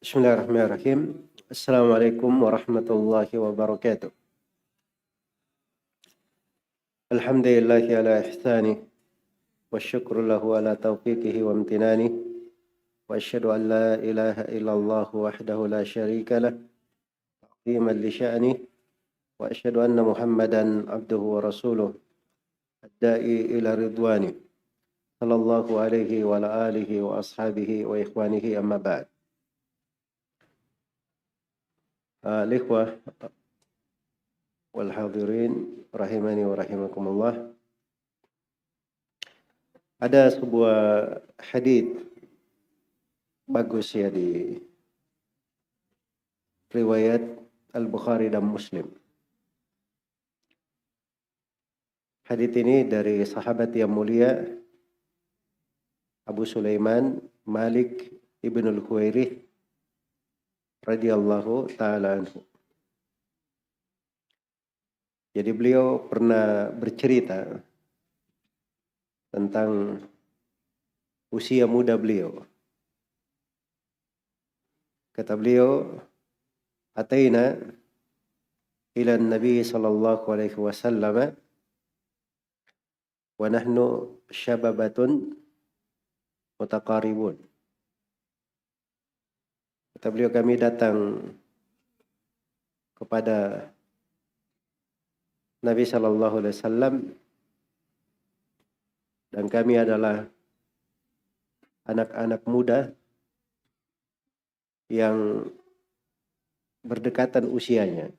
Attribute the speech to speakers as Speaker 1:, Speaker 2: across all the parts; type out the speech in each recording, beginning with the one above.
Speaker 1: Bismillahirrahmanirrahim. Assalamualaikum warahmatullahi wabarakatuh. Alhamdulillahi ala ihsanih wa syukru lahu ala taufiqihi wa amtinanih wa asyhadu an la ilaha illallah wahdahu la syarika lah ta'ziman li sya'nih wa asyhadu anna Muhammadan abduhu wa rasuluh ad-da'i ila ridwanih sallallahu alaihi wa ala alihi wa ashabihi wa ikhwanihi amma ba'd. Al-ikhwah wal hadirin rahimani wa rahimakumullah. Ada sebuah hadits bagus ya di riwayat Al-Bukhari dan Muslim. Hadits ini dari sahabat yang mulia Abu Sulaiman Malik ibn al-Huwairith radhiyallahu ta'ala anhu. Jadi beliau pernah bercerita tentang usia muda beliau. Kata beliau, "Ataina ila Nabi sallallahu alaihi wasallam wa nahnu syababatun mutaqaribun." Kata beliau, kami datang kepada Nabi sallallahu alaihi wasallam dan kami adalah anak-anak muda yang berdekatan usianya.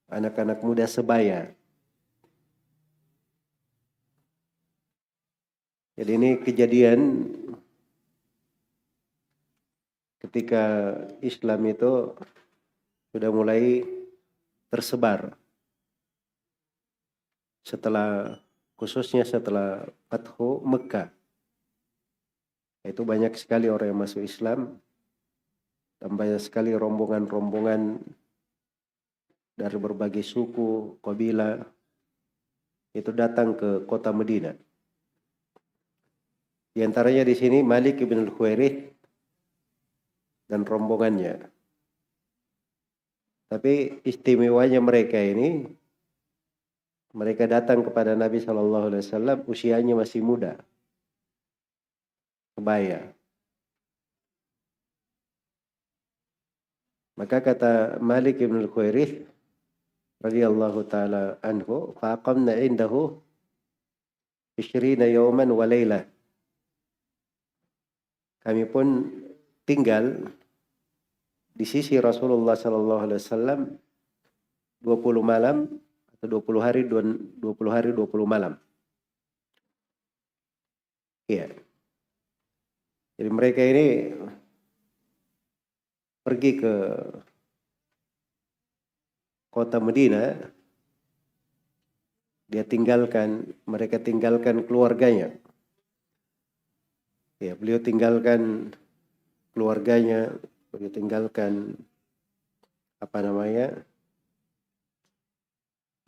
Speaker 1: Anak-anak muda sebaya. Jadi ini kejadian ketika Islam itu sudah mulai tersebar. Khususnya setelah Fathu Mekah. Itu banyak sekali orang yang masuk Islam dan banyak sekali rombongan-rombongan dari berbagai suku, kabilah itu datang ke kota Madinah. Di antaranya di sini Malik ibn al-Huwairith dan rombongannya. Tapi istimewanya mereka ini, mereka datang kepada Nabi sallallahu alaihi wasallam usianya masih muda. Sebaya. Maka kata Malik ibn al-Huwairith radhiyallahu taala anhu, "Faqamna indahu 20 yawman wa laylah." Kami pun tinggal di sisi Rasulullah sallallahu alaihi wasallam 20 malam atau 20 hari 20 malam. Iya. Jadi mereka ini pergi ke kota Madinah. Mereka tinggalkan keluarganya. Ya, beliau tinggalkan keluarganya, beliau tinggalkan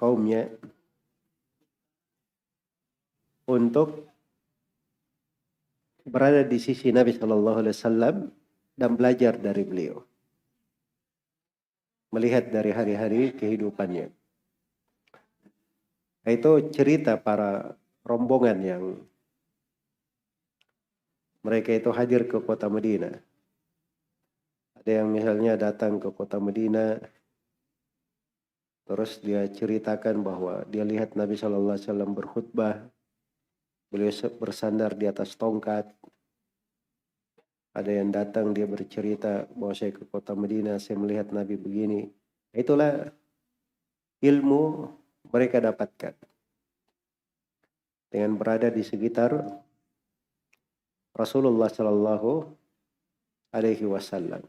Speaker 1: kaumnya untuk berada di sisi Nabi sallallahu alaihi wasallam dan belajar dari beliau. Melihat dari hari-hari kehidupannya. Itu cerita para rombongan yang mereka itu hadir ke kota Madinah. Ada yang misalnya datang ke kota Madinah, terus dia ceritakan bahwa dia lihat Nabi sallallahu alaihi wasallam berkhutbah. Beliau bersandar di atas tongkat. Ada yang datang dia bercerita bahwa saya ke kota Madinah, saya melihat Nabi begini. Itulah ilmu mereka dapatkan dengan berada di sekitar Rasulullah sallallahu alaihi wasallam.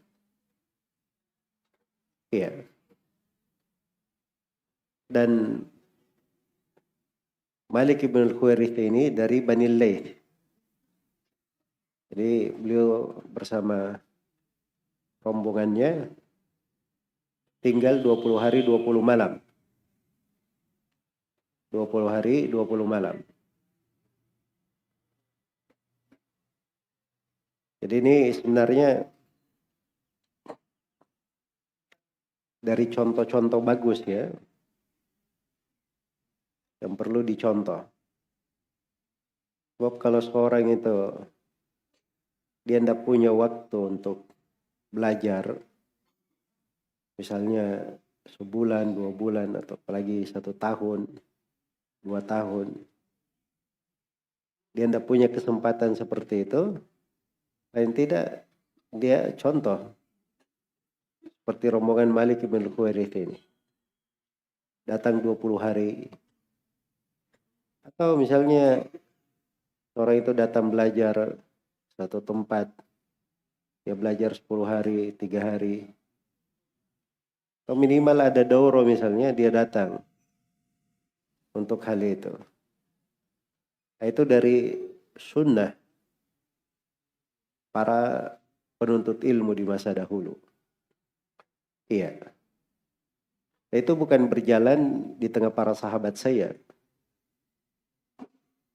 Speaker 1: Iya. Dan Malik ibn al-Huwairith ini dari Bani Layth. Jadi beliau bersama rombongannya tinggal 20 hari 20 malam. 20 hari 20 malam. Jadi ini sebenarnya dari contoh-contoh bagus ya, yang perlu dicontoh. Sebab kalau seorang itu dia tidak punya waktu untuk belajar, misalnya sebulan, 2 bulan, atau apalagi 1 tahun, 2 tahun, dia tidak punya kesempatan seperti itu, paling tidak dia contoh seperti rombongan Malik bin Khuwairith ini, datang 20 hari. Atau misalnya orang itu datang belajar satu tempat, dia belajar 10 hari, 3 hari. Atau minimal ada dauro misalnya, dia datang untuk hal itu. Nah, itu dari sunnah para penuntut ilmu di masa dahulu. Iya. Itu bukan berjalan di tengah para sahabat saya.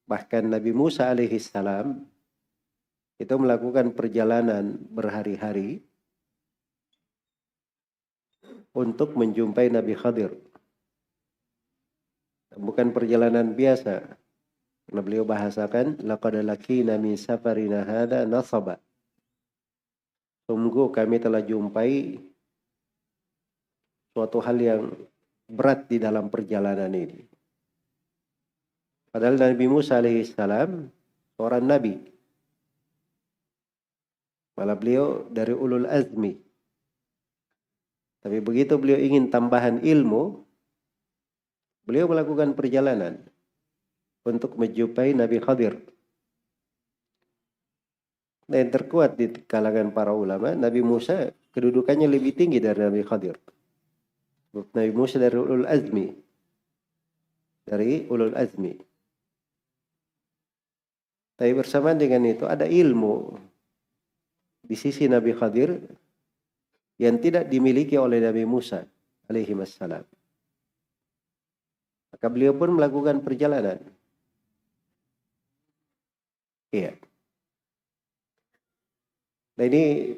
Speaker 1: Bahkan Nabi Musa alaihi salam itu melakukan perjalanan berhari-hari untuk menjumpai Nabi Khadir. Bukan perjalanan biasa. Karena beliau bahasakan laqad laqina min safarina hadza nasaba. Sungguh kami telah jumpai suatu hal yang berat di dalam perjalanan ini. Padahal Nabi Musa alaihissalam seorang nabi. Malah beliau dari ulul azmi. Tapi begitu beliau ingin tambahan ilmu, beliau melakukan perjalanan untuk menjumpai Nabi Khadir. Dan yang terkuat di kalangan para ulama, Nabi Musa kedudukannya lebih tinggi dari Nabi Khadir. Nabi Musa dari ulul azmi. Dari ulul azmi. Tapi bersamaan dengan itu ada ilmu di sisi Nabi Khadir yang tidak dimiliki oleh Nabi Musa alaihi wassalam. Maka beliau pun melakukan perjalanan. Iya. Nah ini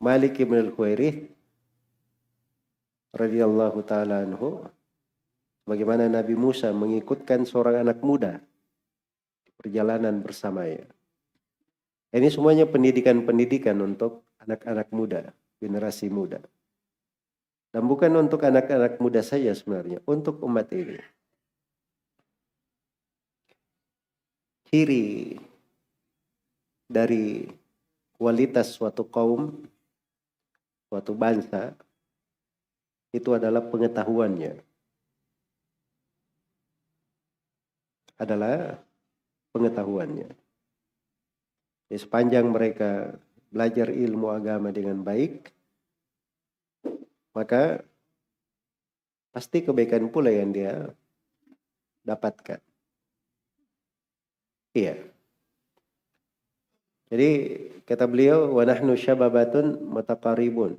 Speaker 1: Malik bin Al-Khuwairith radhiyallahu ta'ala anhu, bagaimana Nabi Musa mengikutkan seorang anak muda di perjalanan bersamanya. Ini semuanya pendidikan-pendidikan untuk anak-anak muda, generasi muda. Dan bukan untuk anak-anak muda saja sebenarnya, untuk umat ini. Ciri dari kualitas suatu kaum, suatu bangsa, itu adalah pengetahuannya. Adalah pengetahuannya. Jadi sepanjang mereka belajar ilmu agama dengan baik, maka pasti kebaikan pula yang dia dapatkan. Iya. Jadi kata beliau, wa nahnu syababatun mutaqaribun.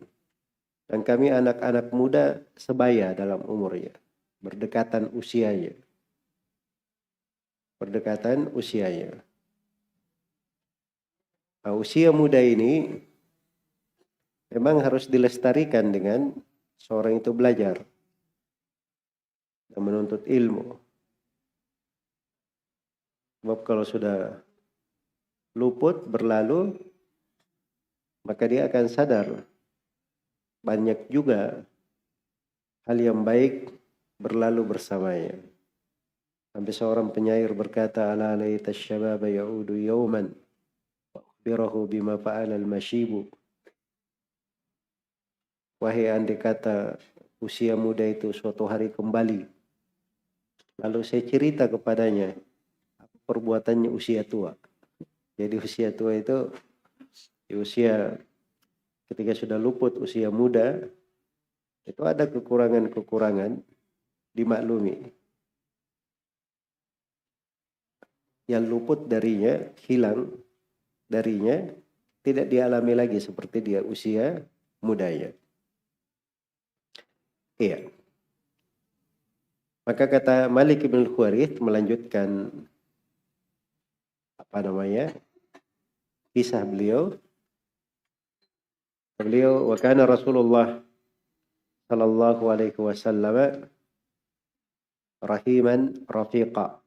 Speaker 1: Dan kami anak-anak muda sebaya dalam umurnya, berdekatan usianya. Berdekatan usianya. Nah, usia muda ini memang harus dilestarikan dengan seorang itu belajar dan menuntut ilmu. Sebab kalau sudah luput berlalu, maka dia akan sadar banyak juga hal yang baik berlalu bersamanya. Sampai seorang penyair berkata, ala laita syababa ya'udu yawman wa ukhbirahu bima fa'ala al-mashibu. Wahai andai kata usia muda itu suatu hari kembali, lalu saya cerita kepadanya apa perbuatannya usia tua. Jadi usia tua itu di usia ketika sudah luput usia muda, itu ada kekurangan-kekurangan dimaklumi. Yang luput darinya, hilang darinya, tidak dialami lagi seperti dia usia mudanya. Iya. Maka kata Malik bin Khuwairith melanjutkan kisah beliau. Wa kana Rasulullah sallallahu alaihi wasallam rahiman rafiqa.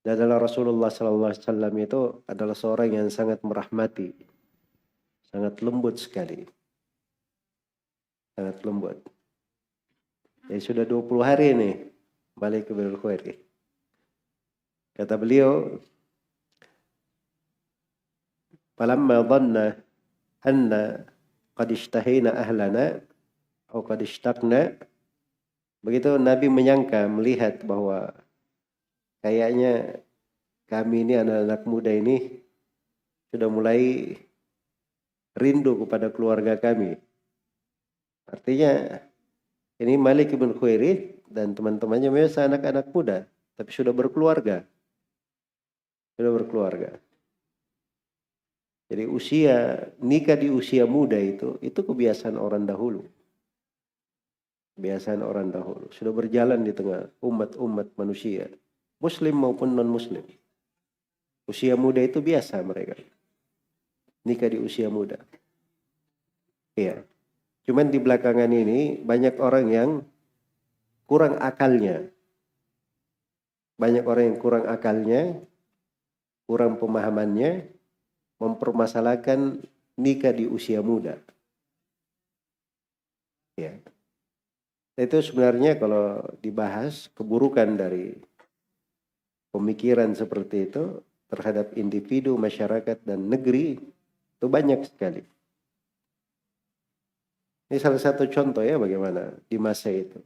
Speaker 1: Dan adalah Rasulullah sallallahu alaihi wasallam itu adalah seorang yang sangat merahmati, sangat lembut sekali. Sangat lembut. Jadi sudah 20 hari nih balik ke Bilal Khairi. Kata beliau, "Falamma dhanna anna qad ishtahina ahlana atau qad ishtaqna." Begitu Nabi menyangka, melihat bahwa kayaknya kami ini anak-anak muda ini sudah mulai rindu kepada keluarga kami. Artinya ini Malik bin Khuwairith dan teman-temannya memang anak-anak muda, tapi sudah berkeluarga. Sudah berkeluarga. Jadi nikah di usia muda itu kebiasaan orang dahulu. Kebiasaan orang dahulu. Sudah berjalan di tengah umat-umat manusia. Muslim maupun non-muslim. Usia muda itu biasa mereka. Nikah di usia muda. Iya. Cuman di belakangan ini banyak orang yang kurang akalnya. Banyak orang yang kurang akalnya, kurang pemahamannya, mempermasalahkan nikah di usia muda. Ya. Itu sebenarnya kalau dibahas keburukan dari pemikiran seperti itu terhadap individu, masyarakat, dan negeri itu banyak sekali. Ini salah satu contoh ya bagaimana di masa itu.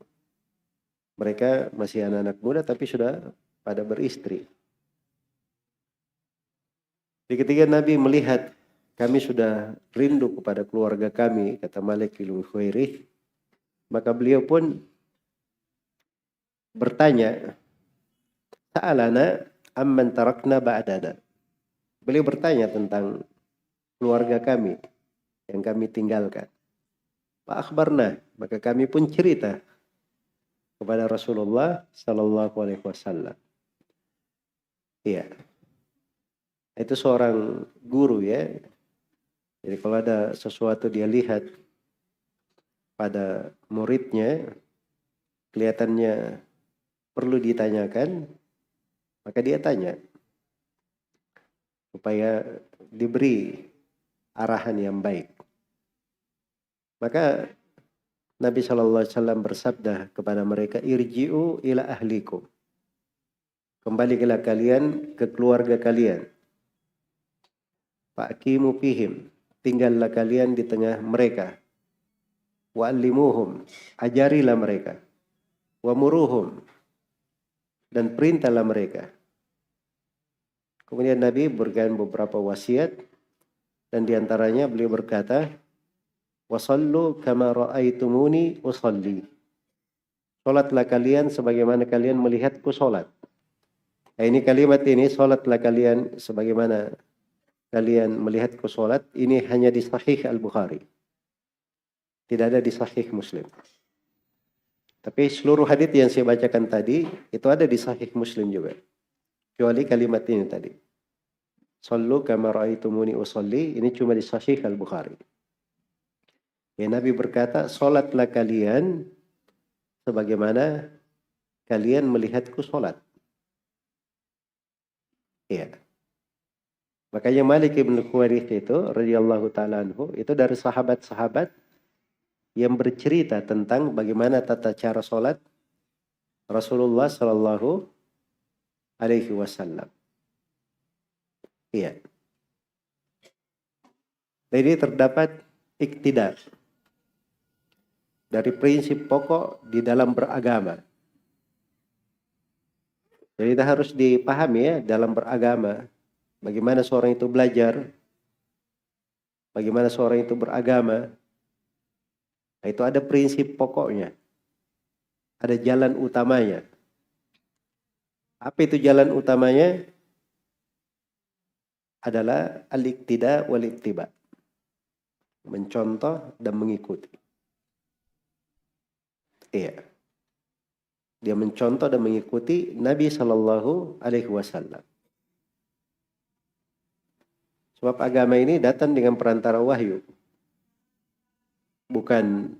Speaker 1: Mereka masih anak-anak muda tapi sudah pada beristri. Di ketika Nabi melihat kami sudah rindu kepada keluarga kami, kata Malik bin Khuwairith, maka beliau pun bertanya, "Sa'alana amman tarakna ba'dana." Beliau bertanya tentang keluarga kami yang kami tinggalkan. Fa akhbarna, maka kami pun cerita kepada Rasulullah sallallahu alaihi wasallam. Iya. Itu seorang guru ya. Jadi kalau ada sesuatu dia lihat pada muridnya kelihatannya perlu ditanyakan, maka dia tanya supaya diberi arahan yang baik. Maka Nabi SAW bersabda kepada mereka, "Irji'u ila ahlikum." Kembalilah kalian ke keluarga kalian. Fa'qimu fihim. Tinggallah kalian di tengah mereka. Wa'allimuhum. Ajarilah mereka. Wa'muruhum. Dan perintahlah mereka. Kemudian Nabi berikan beberapa wasiat. Dan diantaranya beliau berkata, "Wasallu kama ra'aitumuni usalli." Salatlah kalian sebagaimana kalian melihatku salat. Nah, ini kalimat ini, salatlah kalian sebagaimana kalian melihatku salat, ini hanya di Sahih Al-Bukhari. Tidak ada di Sahih Muslim. Tapi seluruh hadits yang saya bacakan tadi itu ada di Sahih Muslim juga. Kecuali kalimat ini tadi. Sallu kama ra'aitumuni usalli, ini cuma di Sahih Al-Bukhari. Ya, Nabi berkata, "Salatlah kalian sebagaimana kalian melihatku salat." Iya. Makanya Malik bin Khuwairith itu radhiyallahu taala anhu itu dari sahabat-sahabat yang bercerita tentang bagaimana tata cara salat Rasulullah sallallahu alaihi wasallam. Iya. Jadi terdapat iktidar dari prinsip pokok di dalam beragama. Jadi kita harus dipahami ya dalam beragama. Bagaimana seorang itu belajar. Bagaimana seorang itu beragama. Nah, itu ada prinsip pokoknya. Ada jalan utamanya. Apa itu jalan utamanya? Adalah al-iktida wal-ittiba. Mencontoh dan mengikuti. Iya. Dia mencontoh dan mengikuti Nabi Sallallahu Alaihi Wasallam. Sebab agama ini datang dengan perantara wahyu. Bukan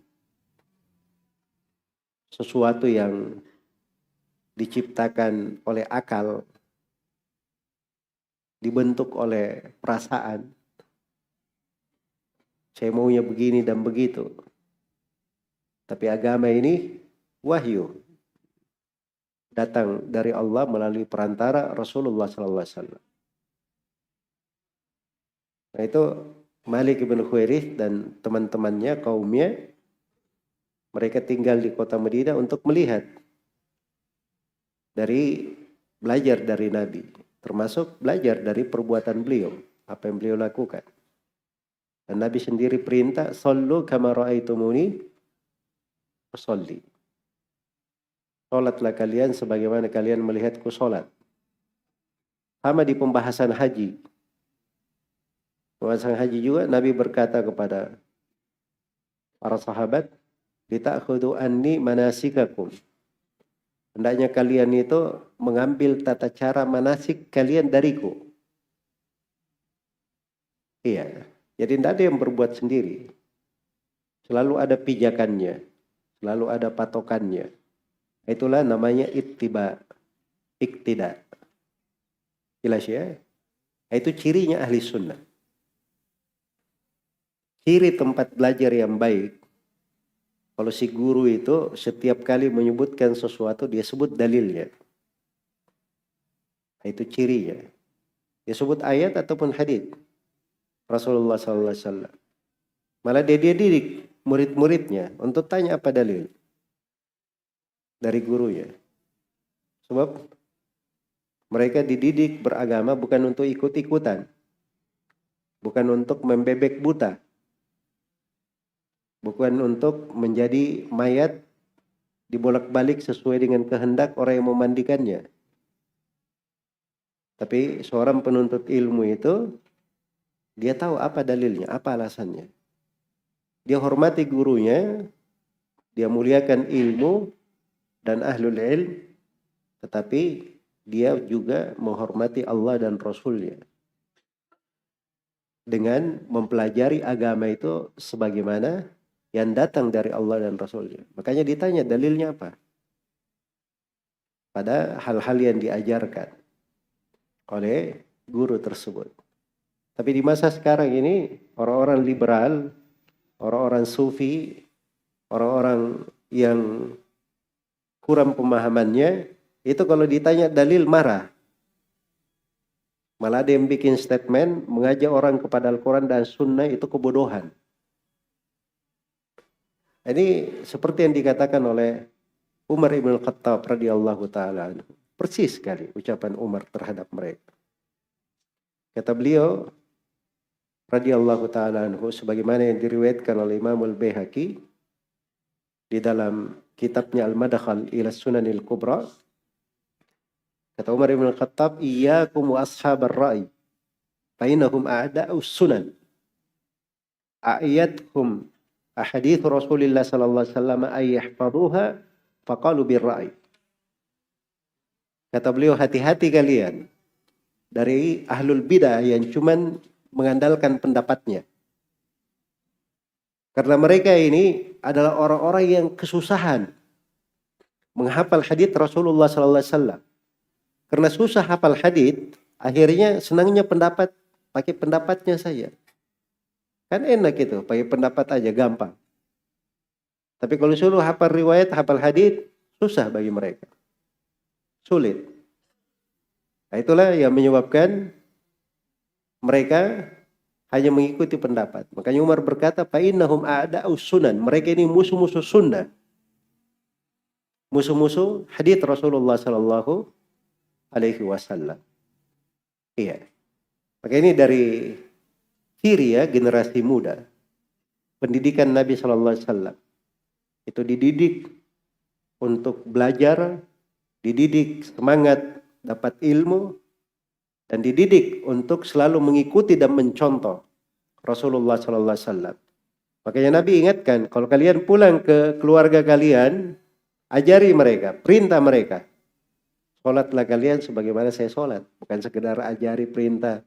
Speaker 1: sesuatu yang diciptakan oleh akal, dibentuk oleh perasaan. Saya maunya begini dan begitu. Tapi agama ini wahyu. Datang dari Allah melalui perantara Rasulullah SAW. Nah itu Malik bin Khuwairith dan teman-temannya, kaumnya, mereka tinggal di kota Madinah untuk melihat. Belajar dari Nabi. Termasuk belajar dari perbuatan beliau. Apa yang beliau lakukan. Dan Nabi sendiri perintah, "Sallu kama ra'aitumuni usolli." Salatlah kalian sebagaimana kalian melihatku salat. Sama di pembahasan haji. Pembahasan haji juga Nabi berkata kepada para sahabat, "Lita'khudhu anni manasikakum." Hendaknya kalian itu mengambil tata cara manasik kalian dariku. Iya. Jadi tidak ada yang berbuat sendiri. Selalu ada pijakannya. Selalu ada patokannya. Itulah namanya ittiba. Iktida. Jelas ya? Itu cirinya ahli sunnah. Ciri tempat belajar yang baik. Kalau si guru itu setiap kali menyebutkan sesuatu, dia sebut dalilnya. Itu cirinya. Dia sebut ayat ataupun hadits Rasulullah SAW. Malah dia didik murid-muridnya untuk tanya apa dalil dari gurunya. Sebab mereka dididik beragama bukan untuk ikut-ikutan. Bukan untuk membebek buta. Bukan untuk menjadi mayat dibolak-balik sesuai dengan kehendak orang yang memandikannya. Tapi seorang penuntut ilmu itu, dia tahu apa dalilnya, apa alasannya. Dia hormati gurunya, dia muliakan ilmu dan ahlul ilm, tetapi dia juga menghormati Allah dan Rasulnya. Dengan mempelajari agama itu sebagaimana yang datang dari Allah dan Rasulnya. Makanya ditanya dalilnya apa? Pada hal-hal yang diajarkan oleh guru tersebut. Tapi di masa sekarang ini, orang-orang liberal, orang-orang sufi, orang-orang yang kurang pemahamannya, itu kalau ditanya dalil marah. Malah ada yang bikin statement, mengajak orang kepada Al-Quran dan Sunnah itu kebodohan. Ini seperti yang dikatakan oleh Umar ibn Khattab radhiyallahu ta'ala. Persis sekali ucapan Umar terhadap mereka. Kata beliau radhiyallahu ta'ala anhu, sebagaimana yang diriwayatkan oleh Imam Al-Baihaqi di dalam kitabnya Al-Madkhal ila Sunanil Kubra. Kata Umar ibn Khattab, "Iyyakum wa ashabar ra'i, fa innahum a'da'us sunan. A'yadhum ahadits Rasulullah sallallahu alaihi wasallam ay yahfazuha faqalu bir-ra'i." Kata beliau, hati-hati kalian dari ahlul bidah yang cuman mengandalkan pendapatnya. Karena mereka ini adalah orang-orang yang kesusahan menghafal hadits Rasulullah sallallahu alaihi wasallam. Karena susah hafal hadits, akhirnya senangnya pendapat, pakai pendapatnya saja. Kan enak itu, pakai pendapat aja gampang. Tapi kalau suruh hafal riwayat, hafal hadits, susah bagi mereka. Sulit. Nah, itulah yang menyebabkan mereka hanya mengikuti pendapat. Makanya Umar berkata, "Fa innahum a'da'us sunan." Mereka ini musuh-musuh sunnah. Musuh-musuh hadits Rasulullah sallallahu alaihi wasallam. Iya. Maka ini dari ciri ya generasi muda. Pendidikan Nabi sallallahu alaihi wasallam. Itu dididik untuk belajar, dididik semangat dapat ilmu, dan dididik untuk selalu mengikuti dan mencontoh Rasulullah sallallahu alaihi wasallam. Makanya Nabi ingatkan, kalau kalian pulang ke keluarga kalian, ajari mereka, perintah mereka. Sholatlah kalian sebagaimana saya sholat. Bukan sekedar ajari perintah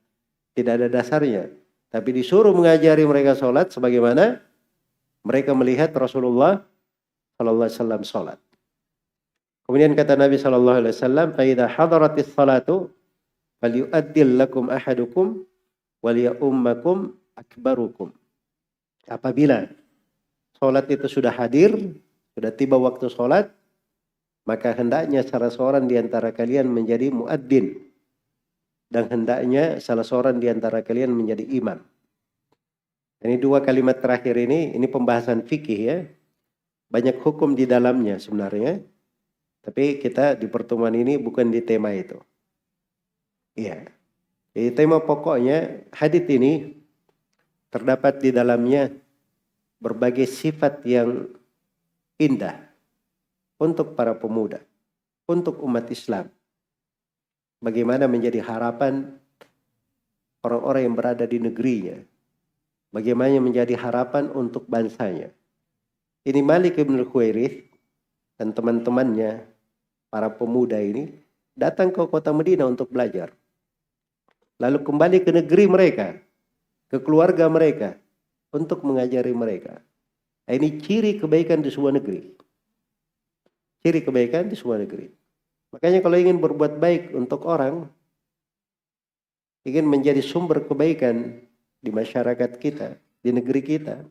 Speaker 1: Tidak ada dasarnya. Tapi disuruh mengajari mereka sholat sebagaimana mereka melihat Rasulullah sallallahu alaihi wasallam sholat. Kemudian kata Nabi sallallahu alaihi wasallam, "Fa idza hadaratis salatu falyu'addil lakum ahadukum wal ya'ummakum akbarukum." Apabila sholat itu sudah hadir, sudah tiba waktu sholat, maka hendaknya salah seorang di antara kalian menjadi muadzin dan hendaknya salah seorang di antara kalian menjadi imam. Ini dua kalimat terakhir ini pembahasan fikih ya. Banyak hukum di dalamnya sebenarnya. Tapi kita di pertemuan ini bukan di tema itu. Iya. Jadi tema pokoknya hadits ini terdapat di dalamnya berbagai sifat yang indah untuk para pemuda, untuk umat Islam. Bagaimana menjadi harapan orang-orang yang berada di negerinya. Bagaimana menjadi harapan untuk bangsanya. Ini Malik bin Khuwairith dan teman-temannya, para pemuda ini, datang ke kota Madinah untuk belajar. Lalu kembali ke negeri mereka, ke keluarga mereka, untuk mengajari mereka. Ini ciri kebaikan di sebuah negeri. Ciri kebaikan di sebuah negeri. Makanya kalau ingin berbuat baik untuk orang, ingin menjadi sumber kebaikan di masyarakat kita, di negeri kita,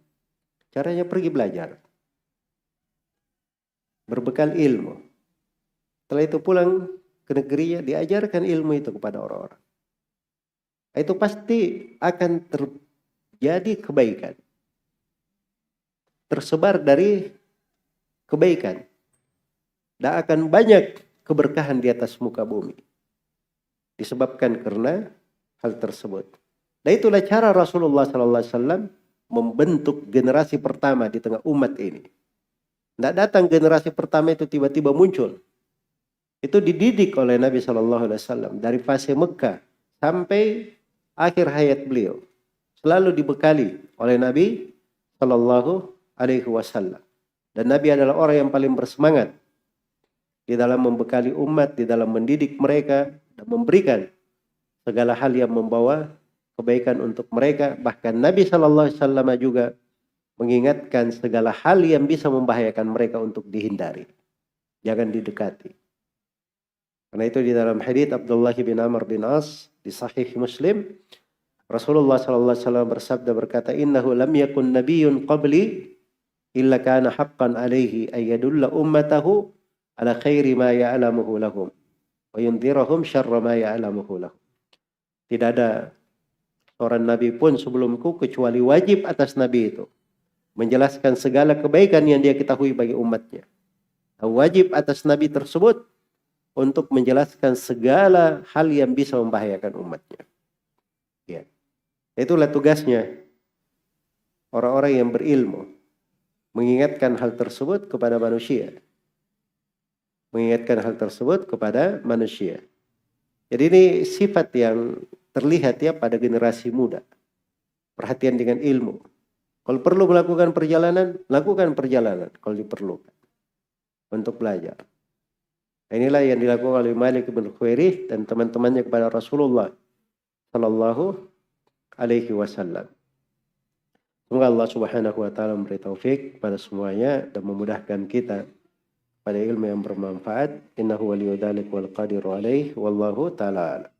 Speaker 1: caranya pergi belajar. Berbekal ilmu. Setelah itu pulang ke negerinya, diajarkan ilmu itu kepada orang-orang. Itu pasti akan terjadi kebaikan. Tersebar dari kebaikan. Dan akan banyak keberkahan di atas muka bumi. Disebabkan karena hal tersebut. Dan itulah cara Rasulullah SAW membentuk generasi pertama di tengah umat ini. Tidak datang generasi pertama itu tiba-tiba muncul. Itu dididik oleh Nabi SAW dari fase Mekah sampai akhir hayat beliau. Selalu dibekali oleh Nabi SAW. Dan Nabi adalah orang yang paling bersemangat di dalam membekali umat, di dalam mendidik mereka dan memberikan segala hal yang membawa kebaikan untuk mereka. Bahkan Nabi SAW juga mengingatkan segala hal yang bisa membahayakan mereka untuk dihindari. Jangan didekati. Karena itu di dalam hadits Abdullah bin Amr bin As di Sahih Muslim, Rasulullah SAW bersabda berkata, "Innahu lam yakun nabiyyun qabli illa kana haqqan alaihi ayyadulla ummatahu ala khairi ma ya'lamuhu lahum wa yundhirahum syarra ma ya'lamuhu lahum." Tidak ada seorang nabi pun sebelumku kecuali wajib atas nabi itu menjelaskan segala kebaikan yang dia ketahui bagi umatnya. Wajib atas nabi tersebut untuk menjelaskan segala hal yang bisa membahayakan umatnya. Ya. Itulah tugasnya orang-orang yang berilmu, mengingatkan hal tersebut kepada manusia. Mengingatkan hal tersebut kepada manusia. Jadi ini sifat yang terlihat ya pada generasi muda. Perhatian dengan ilmu. Kalau perlu melakukan perjalanan, lakukan perjalanan kalau diperlukan untuk belajar. Inilah yang dilakukan oleh Malik bin Khuwairith dan teman-temannya kepada Rasulullah sallallahu alaihi wasallam. Semoga Allah Subhanahu wa taala memberi taufik pada semuanya dan memudahkan kita pada ilmu yang bermanfaat. Innahu waliyyu dzalik wal qadiru alaihi wallahu taala.